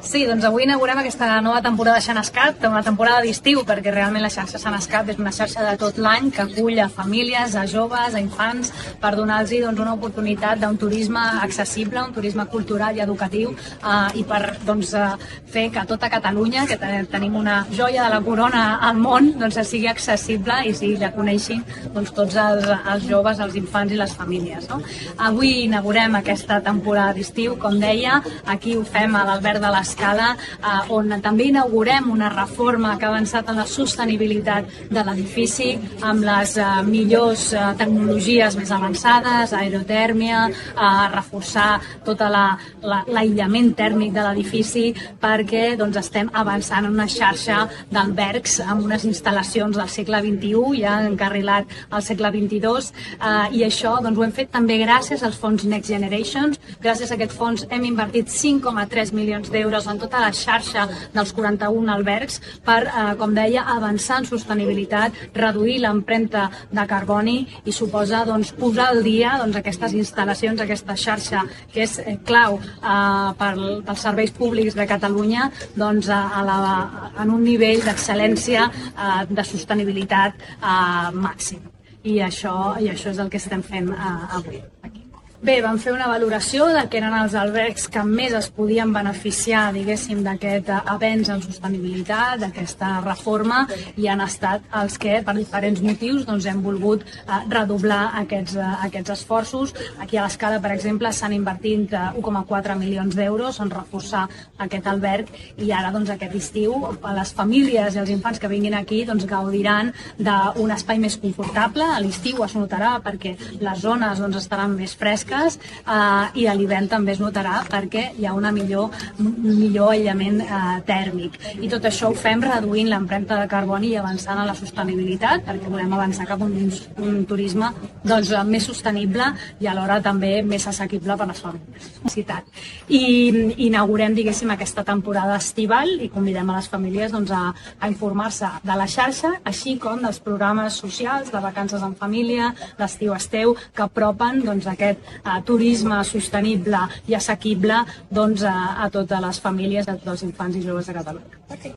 Sí, doncs avui inaugurem aquesta nova temporada de Xenescat, una temporada d'estiu, perquè realment la xarxa Xenescat és una xarxa de tot l'any que acull a famílies, a joves, a infants, per donar-los una oportunitat d'un turisme accessible, un turisme cultural i educatiu, i per fer que tota Catalunya, que tenim una joia de la corona al món, sigui accessible i la coneixin tots els joves, els infants i les famílies. Avui inaugurem aquesta temporada d'estiu, com deia, aquí ho fem a l'Alberg de l'Escala, on també inaugurem una reforma que ha avançat en la sostenibilitat de l'edifici amb les millors tecnologies més avançades, aerotèrmia, reforçar tot l'aïllament tèrmic de l'edifici, perquè estem avançant en una xarxa d'albergs amb unes instal·lacions del segle XXI, ja encarrilat al segle XXII, i això ho hem fet també gràcies als fons Next Generation. Gràcies a aquest fons hem invertit 5,3 milions d'euros en tota la xarxa dels 41 albergs per, com deia, avançar en sostenibilitat, reduir l'empremta de carboni i suposa posar al dia aquestes instal·lacions, aquesta xarxa que és clau pels serveis públics de Catalunya en un nivell d'excel·lència de sostenibilitat màxim. I això és el que estem fent avui aquí. Bé, vam fer una valoració de què eren els albergs que més es podien beneficiar, diguéssim, d'aquest avenç en sostenibilitat, d'aquesta reforma, i han estat els que, per diferents motius, hem volgut redoblar aquests esforços. Aquí a l'Escala, per exemple, s'han invertit 1,4 milions d'euros en reforçar aquest alberg, i ara, aquest estiu, les famílies i els infants que vinguin aquí gaudiran d'un espai més confortable. A l'estiu es notarà perquè les zones estaran més fresques, i a l'hivern també es notarà perquè hi ha un millor aïllament tèrmic. I tot això ho fem reduint l'empremta de carboni i avançant en la sostenibilitat, perquè volem avançar cap a un turisme més sostenible i alhora també més assequible per a les famílies. I inaugurem, diguéssim, aquesta temporada estival i convidem a les famílies a informar-se de la xarxa, així com dels programes socials, de vacances en família, d'estiu a esteu, que apropen aquest turisme sostenible i assequible a totes les famílies, a tots els infants i joves de Catalunya.